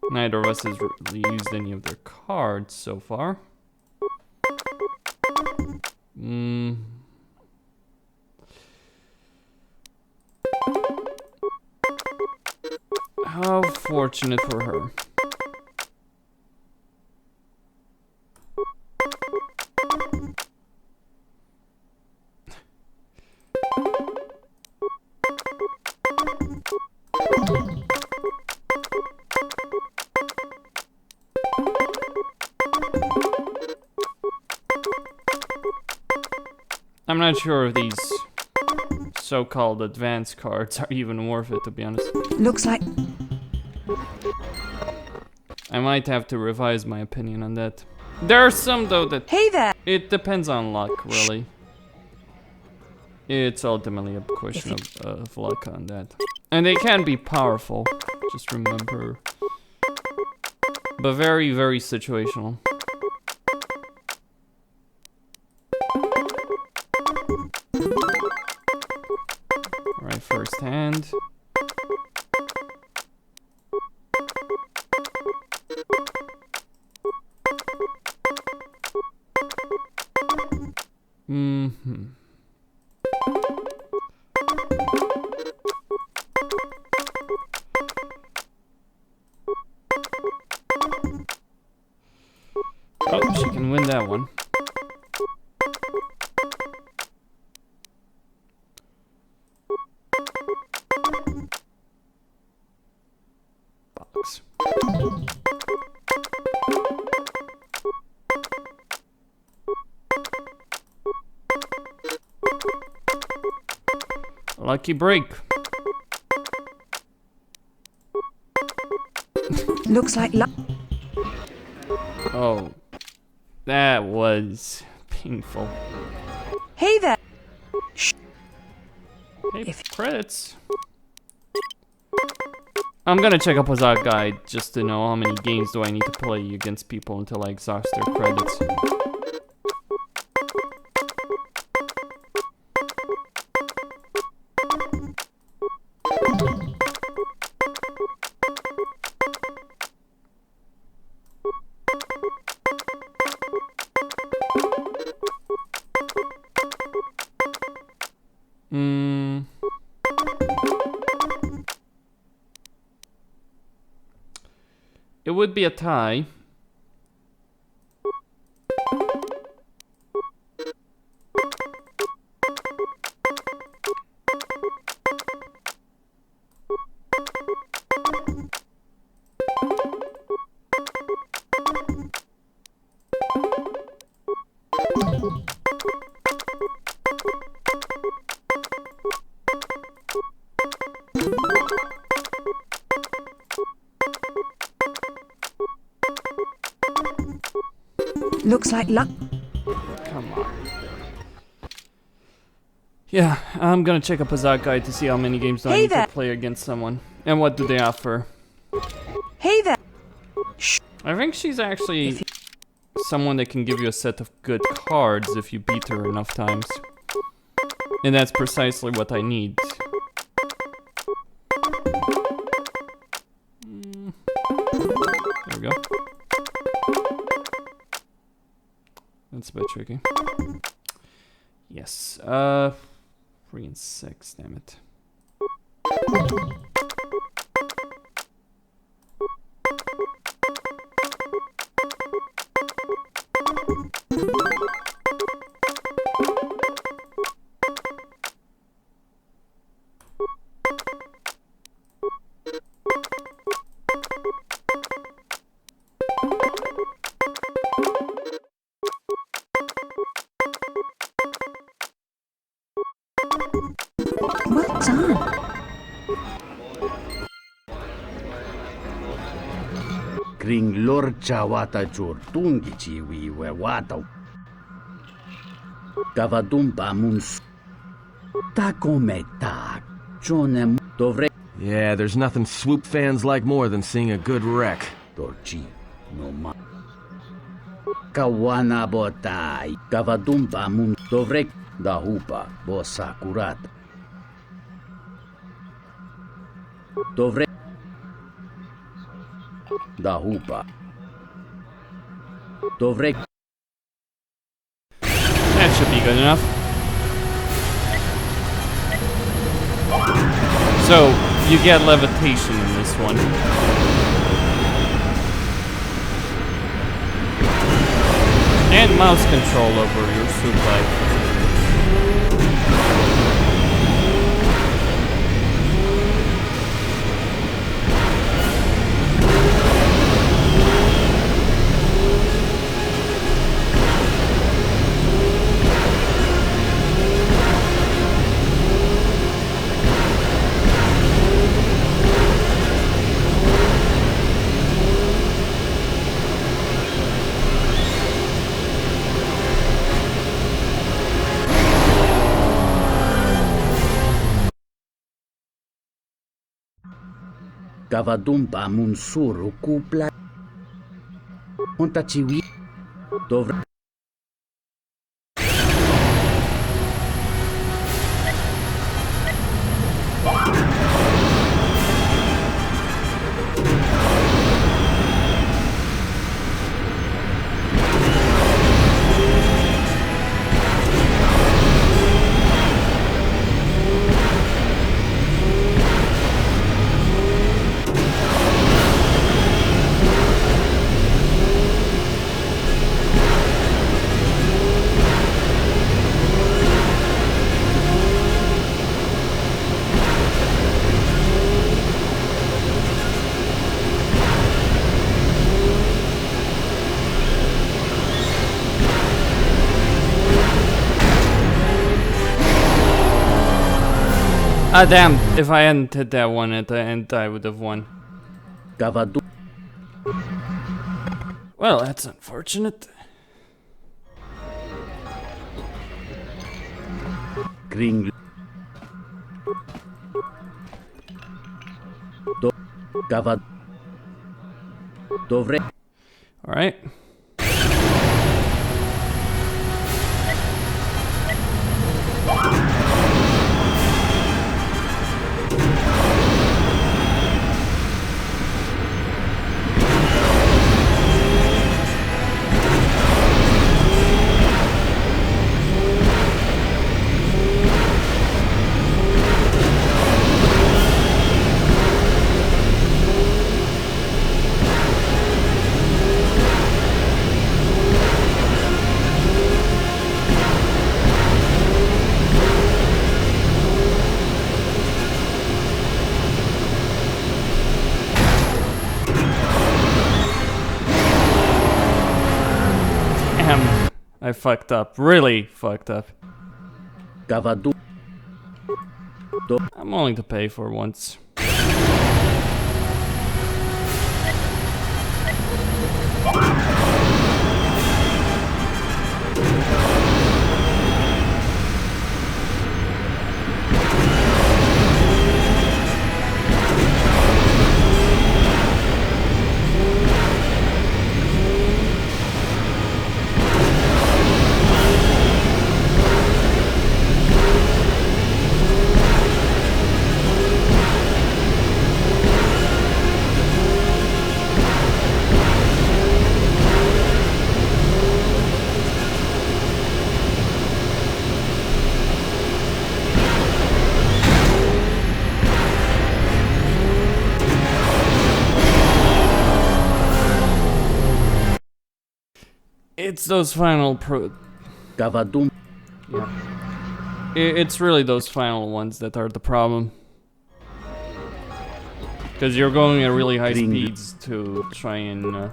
Neither of us has really used any of their cards so far. How fortunate for her. I'm not sure if these so-called advanced cards are even worth it, to be honest.
Looks like...
I might have to revise my opinion on that. There are some, though, that...
Hey there!
It depends on luck, really. It's ultimately a question of luck on that. And they can be powerful, just remember. But very, very situational. Alright, first hand. Oh, she can win that one. Box. Lucky break.
Looks like luck.
Oh, that was painful.
Hey there. Shh.
Hey, credits. I'm gonna check up Hazard Guide just to know how many games do I need to play against people until I exhaust their credits. It would be a tie.
Looks like luck.
Come on. Yeah, I'm gonna check up a Zach guide to see how many games do I need to play against someone. And what do they offer.
Hey there.
I think she's actually someone that can give you a set of good cards if you beat her enough times. And that's precisely what I need. There we go. That's a bit tricky. Yes. 3 and 6, damn it.
Well done.
Kring lorcha wata jortungi chiwi we wata. Kavadumba muns. Takometa. Jonem dovre.
Yeah, there's nothing swoop fans like more than seeing a good wreck.
Dorchi no ma. Kawana botai. Kavadumba mun dovre. Dahupa bosa kurat. Dovre. Dahupa. Dovre.
That should be good enough. So, you get levitation in this one. And mouse control over your suit bike.
Kavadumba munsuru kupla. Ontachiwi. Dovre.
Ah, damn. If I hadn't hit that one at the end, I would have won. Well, that's unfortunate.
Kring. Kavad. Dovre.
Alright. Damn, I fucked up. Really fucked up. I'm willing to pay for once. It's those final Yeah. It's really those final ones that are the problem. Because you're going at really high speeds to try and...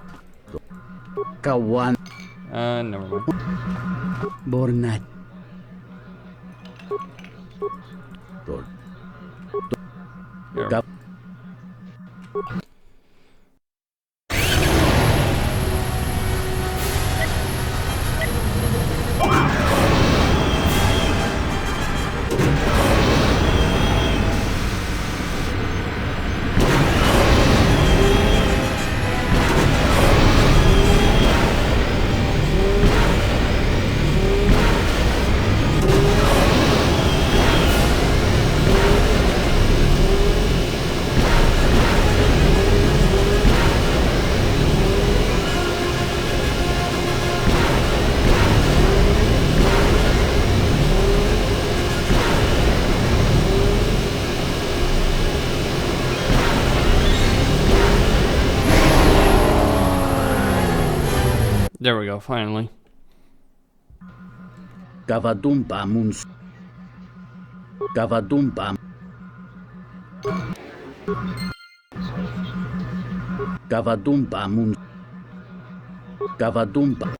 never mind.
Bornat.
Here. There we go, finally.
Gavadumpa Muns. Gavadumpa. Gavadumpa Muns. Gavadumpa.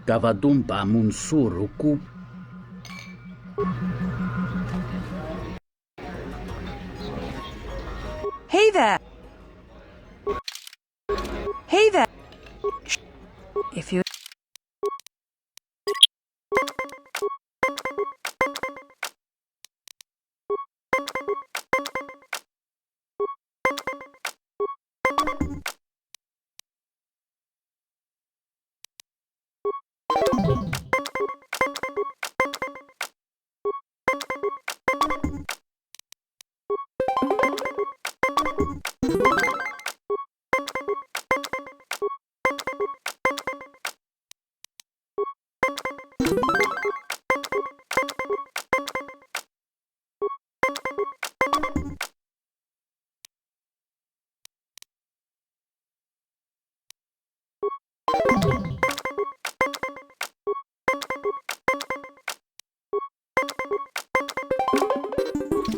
Gavadumpa Munsuruku.
Hey there! Hey there! If you...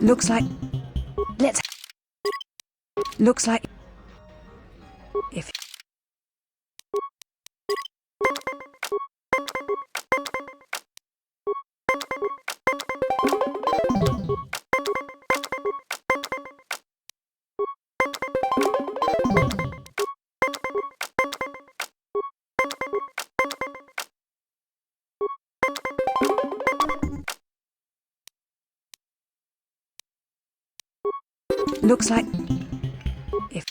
Looks like... Let's... Looks like... If... Looks like... If...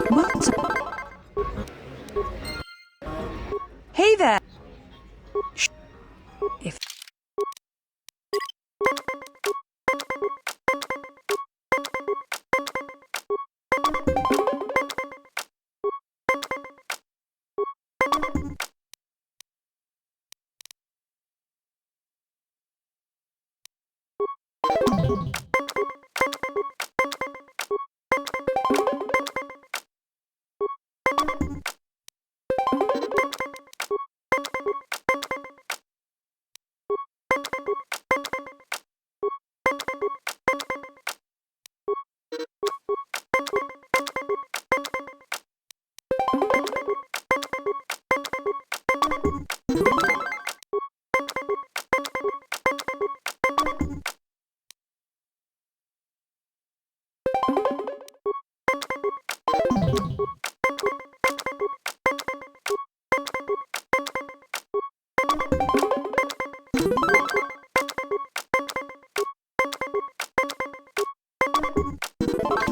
What? Hey there! Shh. If...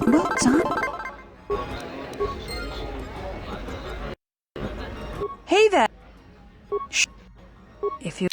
What's up? Hey there! Shh. If you...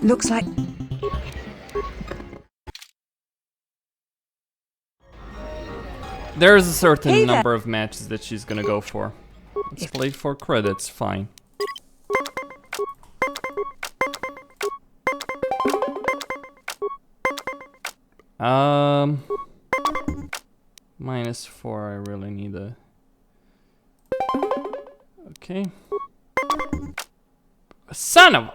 Looks like...
There's a certain number of matches that she's gonna go for. Let's play for credits, fine. -4, I really need a... Okay. Son of a...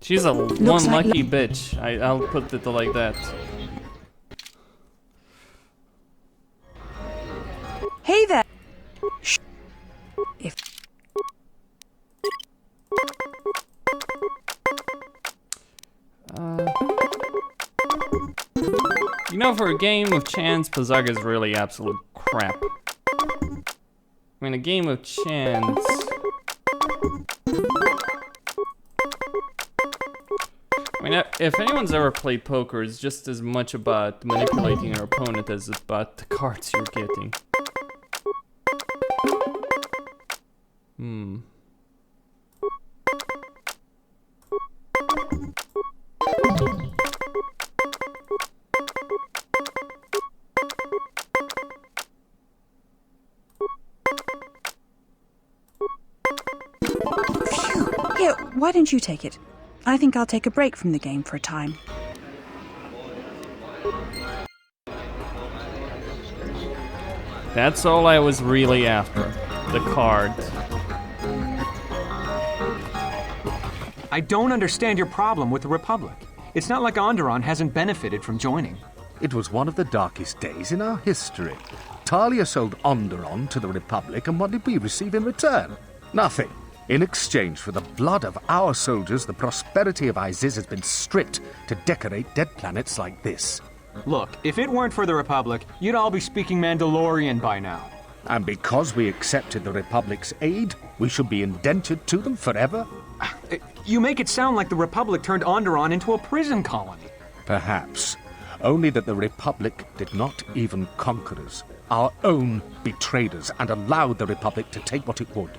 She's a one lucky bitch. I'll put it like that.
Hey there! Shh. If...
You know, for a game of chance, Peragus is really absolute crap. I mean, a game of chance... I mean, if anyone's ever played poker, it's just as much about manipulating your opponent as about the cards you're getting.
why don't you take it? I think I'll take a break from the game for a time.
That's all I was really after. The cards.
I don't understand your problem with the Republic. It's not like Onderon hasn't benefited from joining.
It was one of the darkest days in our history. Talia sold Onderon to the Republic, and what did we receive in return? Nothing. In exchange for the blood of our soldiers, the prosperity of Iziz has been stripped to decorate dead planets like this.
Look, if it weren't for the Republic, you'd all be speaking Mandalorian by now.
And because we accepted the Republic's aid, we should be indentured to them forever?
You make it sound like the Republic turned Onderon into a prison colony.
Perhaps. Only that the Republic did not even conquer us. Our own betrayed us and allowed the Republic to take what it would.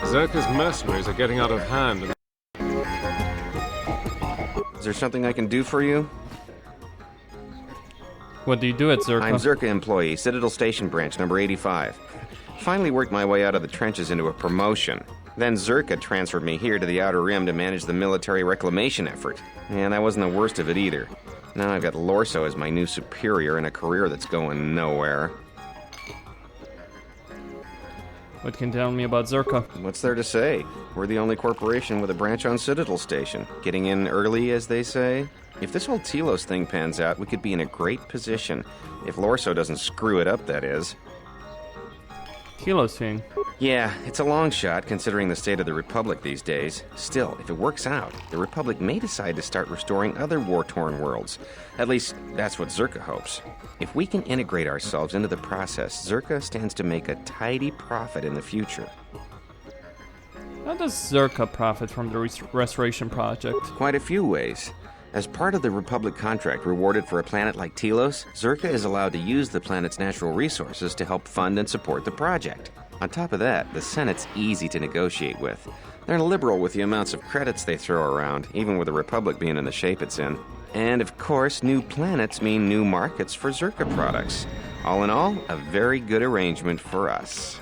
Zerka's mercenaries are getting out of hand.
Is there something I can do for you?
What do you do at Zerka?
I'm Zerka employee, Citadel Station branch, number 85. Finally worked my way out of the trenches into a promotion. Then Zerka transferred me here to the Outer Rim to manage the military reclamation effort. And that wasn't the worst of it either. Now I've got Lorso as my new superior in a career that's going nowhere.
What can you tell me about Zerka?
What's there to say? We're the only corporation with a branch on Citadel Station. Getting in early, as they say. If this whole Telos thing pans out, we could be in a great position. If Lorso doesn't screw it up, that is.
Telos thing?
Yeah, it's a long shot considering the state of the Republic these days. Still, if it works out, the Republic may decide to start restoring other war-torn worlds. At least, that's what Zerka hopes. If we can integrate ourselves into the process, Zerka stands to make a tidy profit in the future.
How does Zerka profit from the restoration project?
Quite a few ways. As part of the Republic contract rewarded for a planet like Telos, Zerka is allowed to use the planet's natural resources to help fund and support the project. On top of that, the Senate's easy to negotiate with. They're liberal with the amounts of credits they throw around, even with the Republic being in the shape it's in. And of course, new planets mean new markets for Zerka products. All in all, a very good arrangement for us.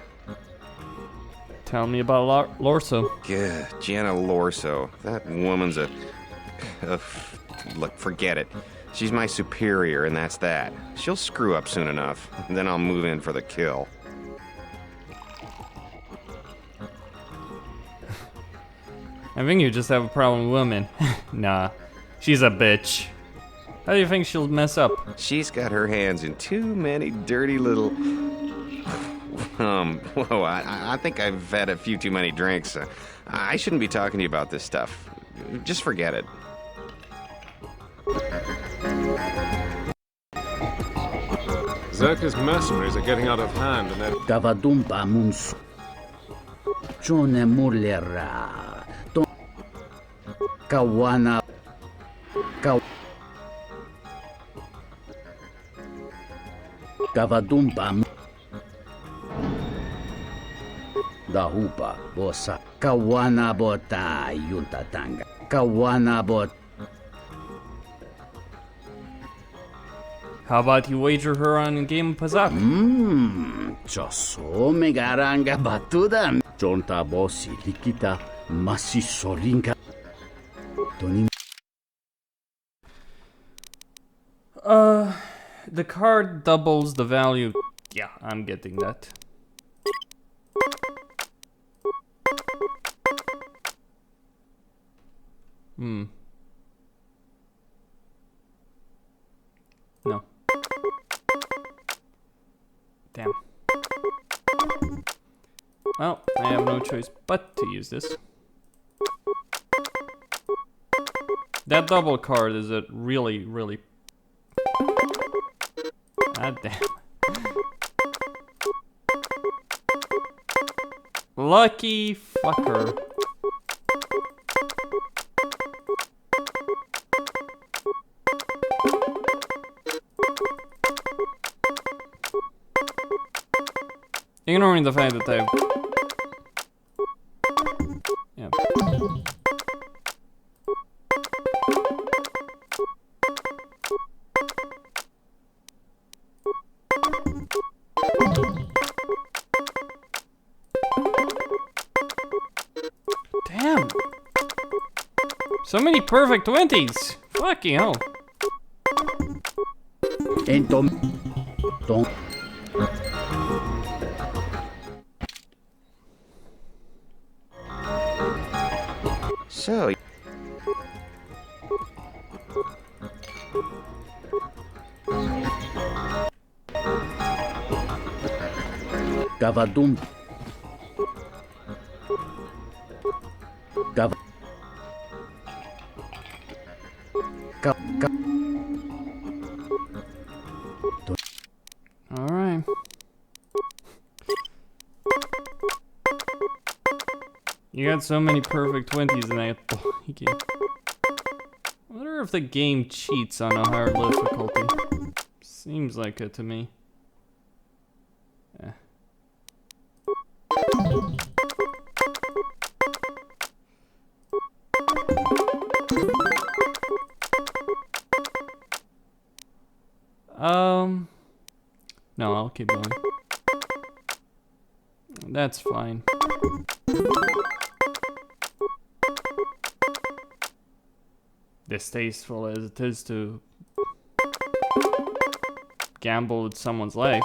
Tell me about Lorso.
Yeah, Jana Lorso. That woman's a... Look, forget it. She's my superior, and that's that. She'll screw up soon enough. Then I'll move in for the kill.
I think you just have a problem with women. Nah, she's a bitch. How do you think she'll mess up?
She's got her hands in too many dirty little... Whoa, I think I've had a few too many drinks. I shouldn't be talking to you about this stuff. Just forget it.
Zerka's mercenaries are getting out of hand and they're...
Davadumba Muns. Jone Mulera. Kawana. Davadumba. Dahupa bosa. Kawana bota yuntatanga. Kawana bot.
How about you wager her on a game of Pazak?
Choso megaranga batuda. Jonta bosi likita masisoringa. Toni.
The card doubles the value. Yeah, I'm getting that. No. Damn. Well, I have no choice but to use this. That double card is a really, really... God damn. Lucky fucker. Ignoring the fact that I've... Yeah. So many perfect 20s! Fucking hell.
So...
Gavadum. Gav.
Alright. You got so many perfect 20s in that game. I wonder if the game cheats on a higher difficulty. Seems like it to me. Eh. No, I'll keep going. That's fine. Distasteful as it is to gamble with someone's life.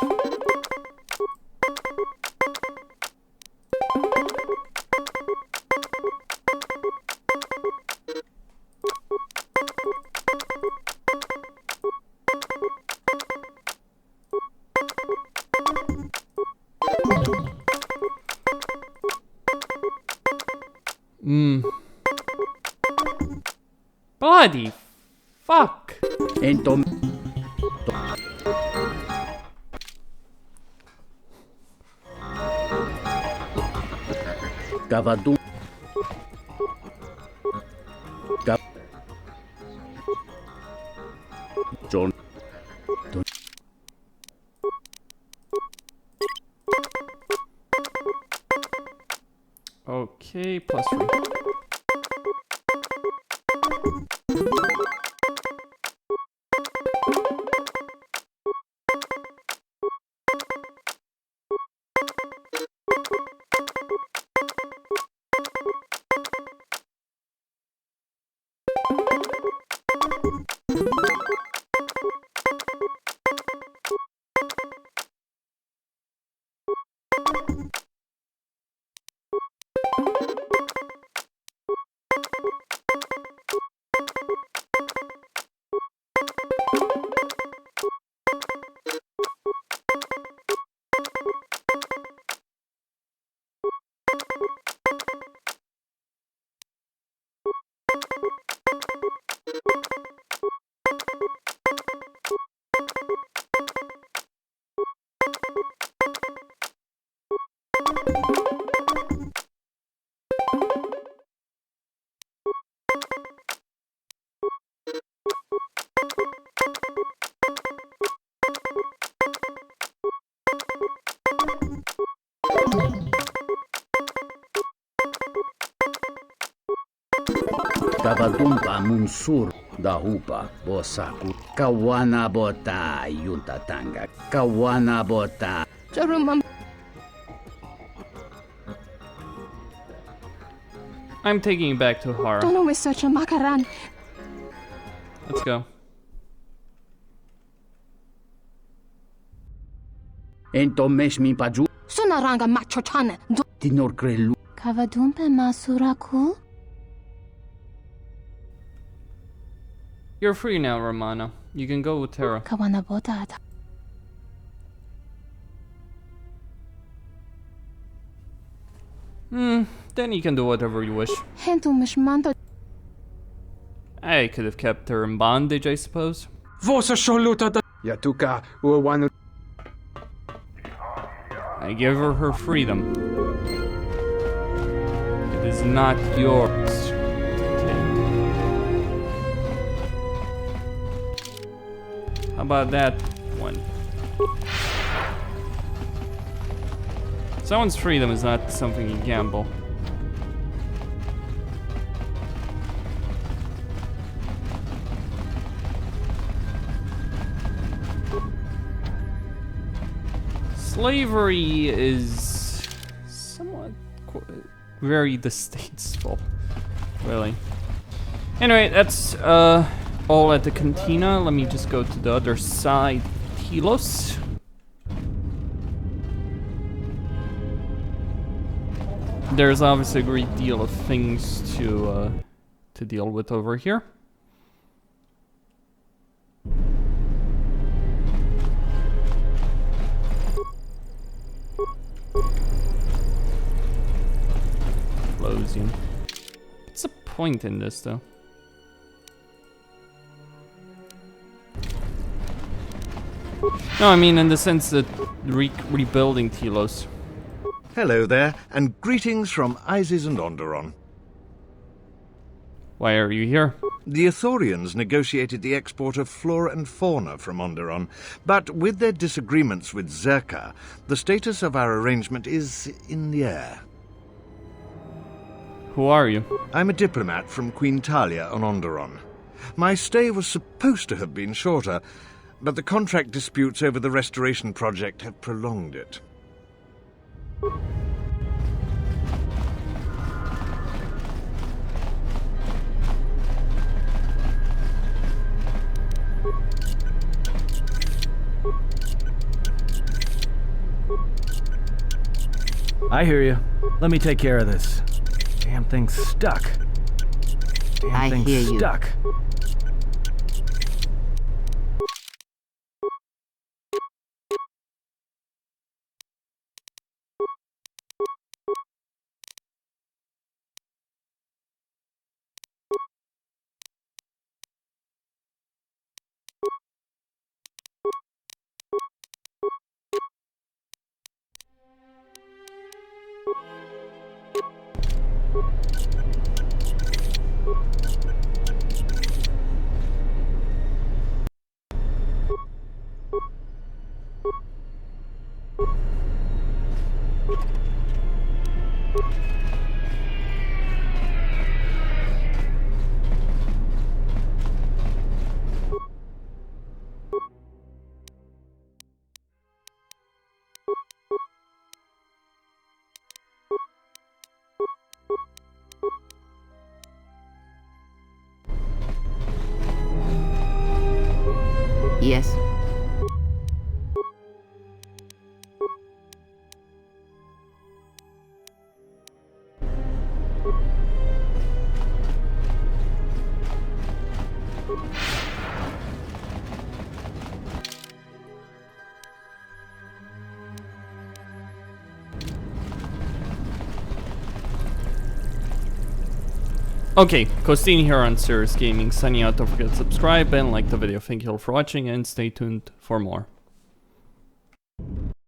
Bloody fuck.
Gavadum. John.
Okay, plus 3.
Gavadumpa munsur dahupa bosaku kawana bota yuntatanga kawana bota.
I'm taking you back to horror. Let's go.
Entomesh mi paju
Sunaranga machochana.
tinor krelu.
Kavadumpe masuraku?
You're free now, Romana. You can go with Terra.
Kawana bota.
Then you can do whatever you wish.
Hentumishmanto.
I could have kept her in bondage, I suppose.
Vosa sholuta Yatuka uwanu.
I give her her freedom. It is not yours to take. How about that one? Someone's freedom is not something you gamble. Slavery is somewhat very distasteful, really. Anyway, that's all at the Cantina. Let me just go to the other side. Telos. There's obviously a great deal of things to deal with over here. Closing. What's the point in this, though? No, I mean in the sense that rebuilding Telos.
Hello there, and greetings from Isis and Onderon.
Why are you here?
The Ithorians negotiated the export of flora and fauna from Onderon, but with their disagreements with Zerka, the status of our arrangement is in the air.
Who are you?
I'm a diplomat from Queen Talia on Onderon. My stay was supposed to have been shorter, but the contract disputes over the restoration project have prolonged it.
I hear you. Let me take care of this. Damn thing's stuck. Damn thing's stuck.
Yes.
Okay, Costin here on Serious Gaming, signing out. Don't forget to subscribe and like the video. Thank you all for watching and stay tuned for more.